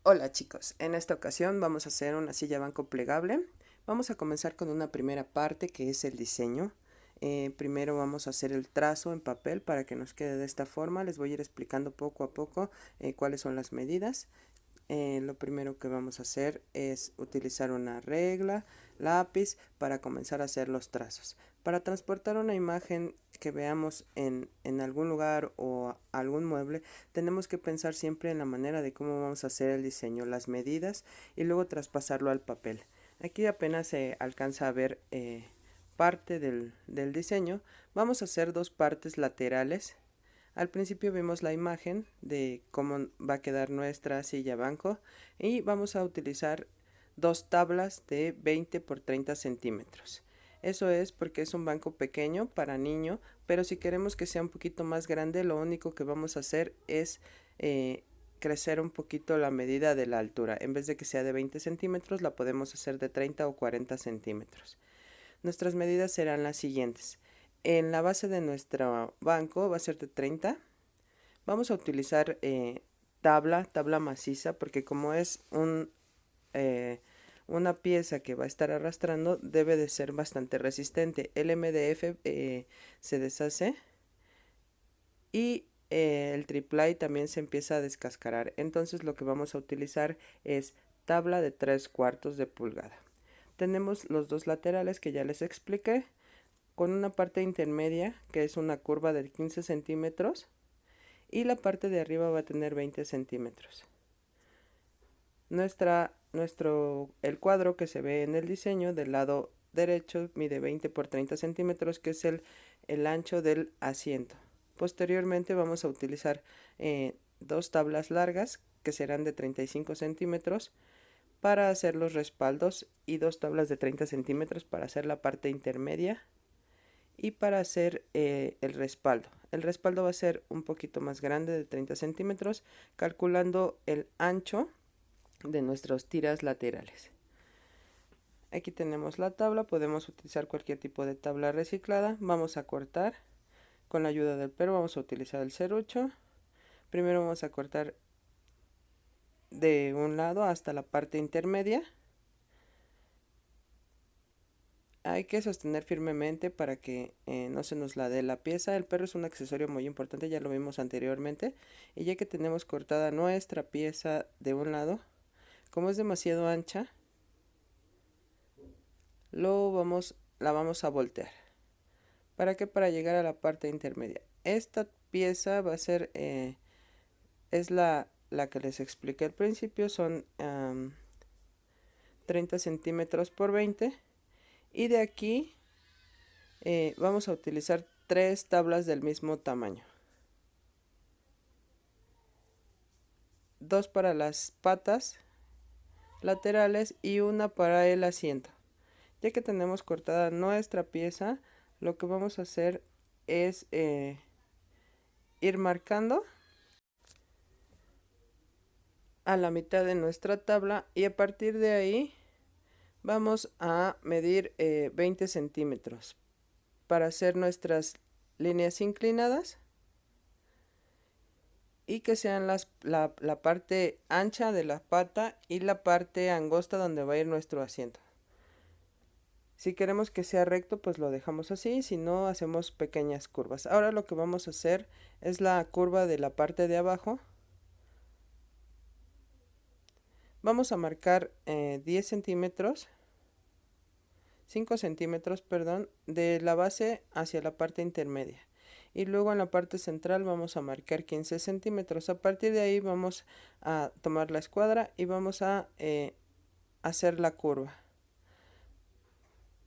Hola chicos, en esta ocasión vamos a hacer una silla banco plegable. Vamos a comenzar con una primera parte que es el diseño. Primero vamos a hacer el trazo en papel para que nos quede de esta forma. Les voy a ir explicando poco a poco cuáles son las medidas. Lo primero que vamos a hacer es utilizar una regla, lápiz para comenzar a hacer los trazos. Para transportar una imagen que veamos en algún lugar o algún mueble, tenemos que pensar siempre en la manera de cómo vamos a hacer el diseño, las medidas y luego traspasarlo al papel. Aquí apenas se alcanza a ver parte del diseño. Vamos a hacer dos partes laterales. Al principio vimos la imagen de cómo va a quedar nuestra silla banco y vamos a utilizar dos tablas de 20 por 30 centímetros. Eso es porque es un banco pequeño para niño, pero si queremos que sea un poquito más grande, lo único que vamos a hacer es crecer un poquito la medida de la altura. En vez de que sea de 20 centímetros, la podemos hacer de 30 o 40 centímetros. Nuestras medidas serán las siguientes. En la base de nuestro banco va a ser de 30. Vamos a utilizar tabla maciza, porque como es una pieza que va a estar arrastrando, debe de ser bastante resistente. El MDF se deshace y el triplay también se empieza a descascarar. Entonces lo que vamos a utilizar es tabla de 3/4 de pulgada. Tenemos los dos laterales que ya les expliqué, con una parte intermedia que es una curva de 15 centímetros y la parte de arriba va a tener 20 centímetros. El cuadro que se ve en el diseño del lado derecho mide 20 por 30 centímetros, que es el ancho del asiento. Posteriormente vamos a utilizar dos tablas largas que serán de 35 centímetros para hacer los respaldos y dos tablas de 30 centímetros para hacer la parte intermedia y para hacer el respaldo. El respaldo va a ser un poquito más grande, de 30 centímetros, calculando el ancho de nuestras tiras laterales. Aquí tenemos la tabla, podemos utilizar cualquier tipo de tabla reciclada. Vamos a cortar con la ayuda del perro, vamos a utilizar el serrucho. Primero vamos a cortar de un lado hasta la parte intermedia. Hay que sostener firmemente para que no se nos la dé la pieza. El perro es un accesorio muy importante, ya lo vimos anteriormente. Y ya que tenemos cortada nuestra pieza de un lado, como es demasiado ancha, la vamos a voltear. ¿Para qué? Para llegar a la parte intermedia. Esta pieza va a ser, es la que les expliqué al principio, son 30 centímetros por 20. Y de aquí vamos a utilizar tres tablas del mismo tamaño. Dos para las patas laterales y una para el asiento. Ya que tenemos cortada nuestra pieza, lo que vamos a hacer es ir marcando a la mitad de nuestra tabla y a partir de ahí vamos a medir 20 centímetros para hacer nuestras líneas inclinadas y que sean la parte ancha de la pata y la parte angosta donde va a ir nuestro asiento. Si queremos que sea recto, pues lo dejamos así, si no, hacemos pequeñas curvas. Ahora lo que vamos a hacer es la curva de la parte de abajo. Vamos a marcar 10 centímetros, 5 centímetros, perdón, de la base hacia la parte intermedia. Y luego en la parte central vamos a marcar 15 centímetros. A partir de ahí vamos a tomar la escuadra y vamos a hacer la curva.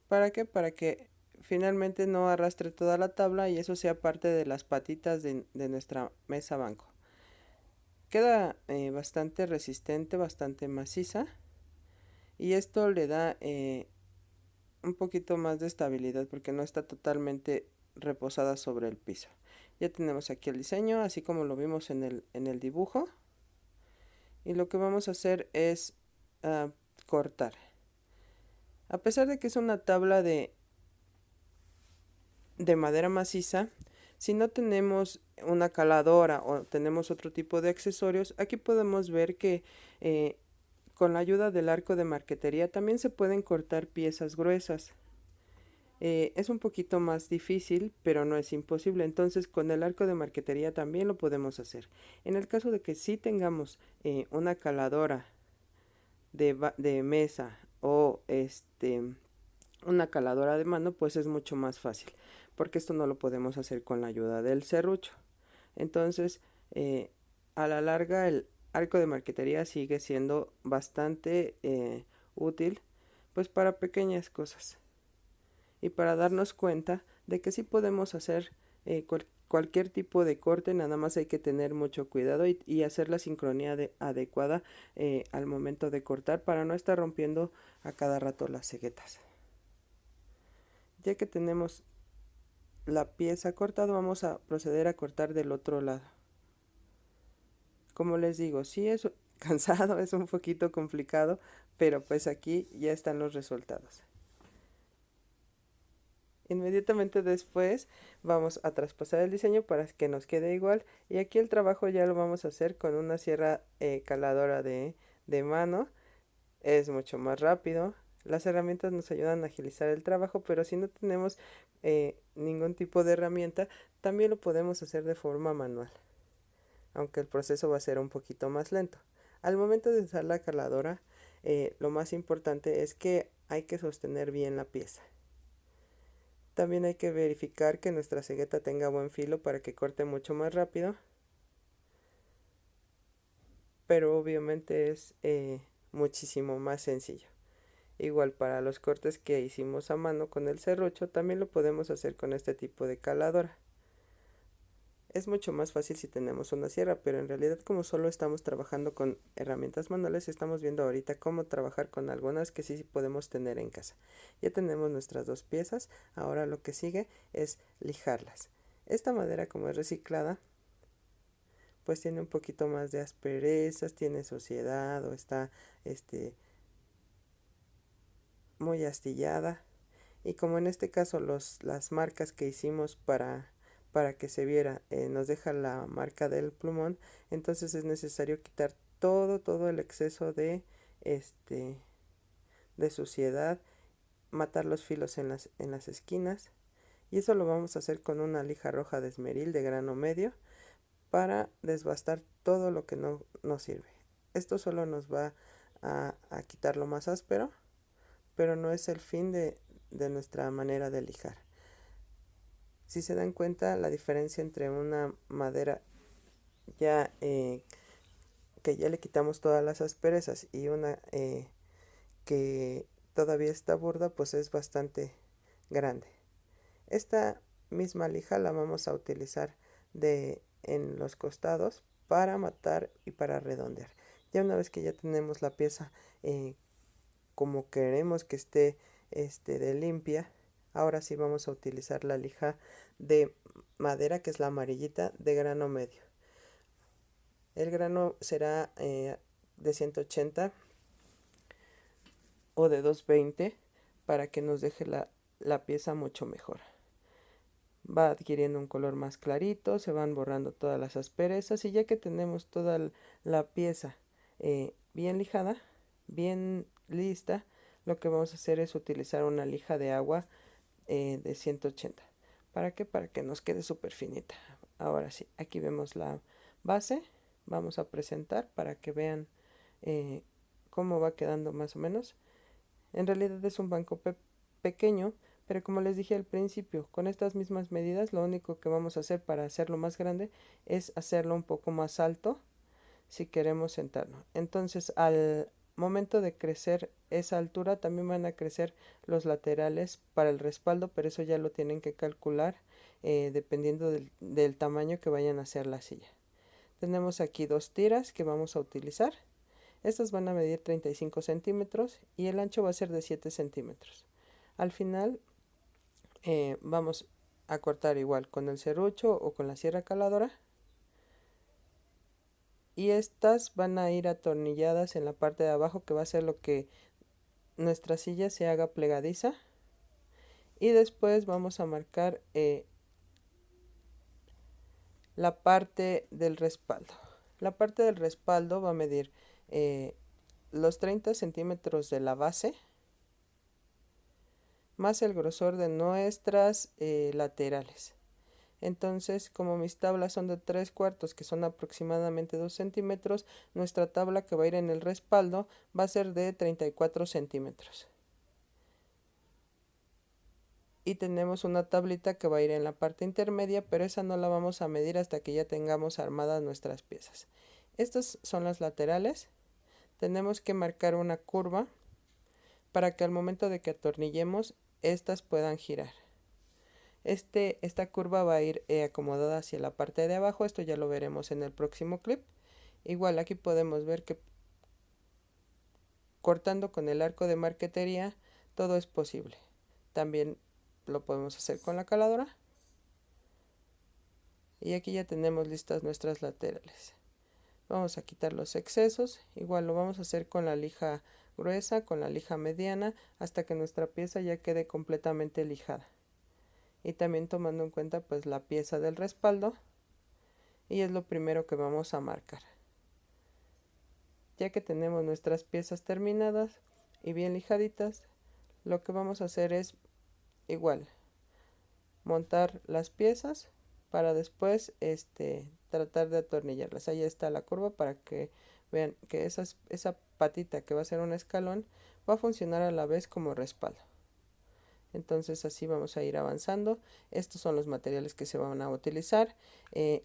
¿Para qué? Para que finalmente no arrastre toda la tabla y eso sea parte de las patitas de nuestra mesa banco. Queda bastante resistente, bastante maciza y esto le da un poquito más de estabilidad porque no está totalmente reposada sobre el piso. Ya tenemos aquí el diseño así como lo vimos en el dibujo y lo que vamos a hacer es cortar. A pesar de que es una tabla de madera maciza, Si no tenemos una caladora o tenemos otro tipo de accesorios, aquí podemos ver que con la ayuda del arco de marquetería también se pueden cortar piezas gruesas. Es un poquito más difícil, pero no es imposible. Entonces, con el arco de marquetería también lo podemos hacer. En el caso de que sí tengamos una caladora de mesa o una caladora de mano, pues es mucho más fácil, porque esto no lo podemos hacer con la ayuda del serrucho. Entonces, a la larga, el arco de marquetería sigue siendo bastante útil, pues para pequeñas cosas y para darnos cuenta de que sí podemos hacer cualquier tipo de corte, nada más hay que tener mucho cuidado y hacer la sincronía adecuada al momento de cortar para no estar rompiendo a cada rato las ceguetas. Ya que tenemos la pieza cortada, vamos a proceder a cortar del otro lado. Como les digo, sí es cansado, es un poquito complicado, pero pues aquí ya están los resultados. Inmediatamente después vamos a traspasar el diseño para que nos quede igual, y aquí el trabajo ya lo vamos a hacer con una sierra caladora de mano. Es mucho más rápido. Las herramientas nos ayudan a agilizar el trabajo, pero si no tenemos ningún tipo de herramienta, también lo podemos hacer de forma manual, aunque el proceso va a ser un poquito más lento. Al momento de usar la caladora, lo más importante es que hay que sostener bien la pieza. También hay que verificar que nuestra cegueta tenga buen filo para que corte mucho más rápido, pero obviamente es muchísimo más sencillo. Igual para los cortes que hicimos a mano con el serrucho, también lo podemos hacer con este tipo de caladora. Es mucho más fácil si tenemos una sierra, pero en realidad como solo estamos trabajando con herramientas manuales, estamos viendo ahorita cómo trabajar con algunas que sí podemos tener en casa. Ya tenemos nuestras dos piezas, ahora lo que sigue es lijarlas. Esta madera, como es reciclada, pues tiene un poquito más de asperezas, tiene suciedad o está muy astillada. Y como en este caso las marcas que hicimos para que se viera nos deja la marca del plumón, entonces es necesario quitar todo el exceso de suciedad, matar los filos en las esquinas, y eso lo vamos a hacer con una lija roja de esmeril de grano medio para desbastar todo lo que no nos sirve. Esto solo nos va a quitar lo más áspero, pero no es el fin de nuestra manera de lijar. Si se dan cuenta, la diferencia entre una madera ya que ya le quitamos todas las asperezas y una que todavía está burda, pues es bastante grande. Esta misma lija la vamos a utilizar en los costados para matar y para redondear. Ya una vez que ya tenemos la pieza como queremos que esté de limpia, ahora sí vamos a utilizar la lija de madera, que es la amarillita de grano medio. El grano será de 180 o de 220 para que nos deje la pieza mucho mejor. Va adquiriendo un color más clarito, se van borrando todas las asperezas, y ya que tenemos toda la pieza bien lijada, bien lista, lo que vamos a hacer es utilizar una lija de agua de 180. ¿Para qué? Para que nos quede súper finita. Ahora sí, aquí vemos la base. Vamos a presentar para que vean cómo va quedando más o menos. En realidad es un banco pequeño, pero como les dije al principio, con estas mismas medidas lo único que vamos a hacer para hacerlo más grande es hacerlo un poco más alto si queremos sentarnos. Entonces al momento de crecer esa altura también van a crecer los laterales para el respaldo, pero eso ya lo tienen que calcular dependiendo del tamaño que vayan a hacer la silla. Tenemos aquí dos tiras que vamos a utilizar. Estas van a medir 35 centímetros y el ancho va a ser de 7 centímetros. Al final vamos a cortar igual con el serrucho o con la sierra caladora, y estas van a ir atornilladas en la parte de abajo, que va a ser lo que nuestra silla se haga plegadiza. Y después vamos a marcar la parte del respaldo. La parte del respaldo va a medir los 30 centímetros de la base más el grosor de nuestras laterales. Entonces, como mis tablas son de 3/4, que son aproximadamente 2 centímetros, nuestra tabla que va a ir en el respaldo va a ser de 34 centímetros. Y tenemos una tablita que va a ir en la parte intermedia, pero esa no la vamos a medir hasta que ya tengamos armadas nuestras piezas. Estas son las laterales. Tenemos que marcar una curva para que al momento de que atornillemos, estas puedan girar. Esta curva va a ir acomodada hacia la parte de abajo. Esto ya lo veremos en el próximo clip. Igual aquí podemos ver que cortando con el arco de marquetería todo es posible. También lo podemos hacer con la caladora. Y aquí ya tenemos listas nuestras laterales. Vamos a quitar los excesos. Igual lo vamos a hacer con la lija gruesa, con la lija mediana, hasta que nuestra pieza ya quede completamente lijada. Y también tomando en cuenta pues la pieza del respaldo, y es lo primero que vamos a marcar. Ya que tenemos nuestras piezas terminadas y bien lijaditas, lo que vamos a hacer es igual montar las piezas para después tratar de atornillarlas. Ahí está la curva para que vean que esa patita que va a ser un escalón va a funcionar a la vez como respaldo. Entonces así vamos a ir avanzando. Estos son los materiales que se van a utilizar.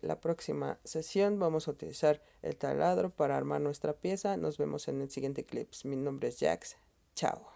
La próxima sesión vamos a utilizar el taladro para armar nuestra pieza. Nos vemos en el siguiente clip. Mi nombre es Jax. Chao.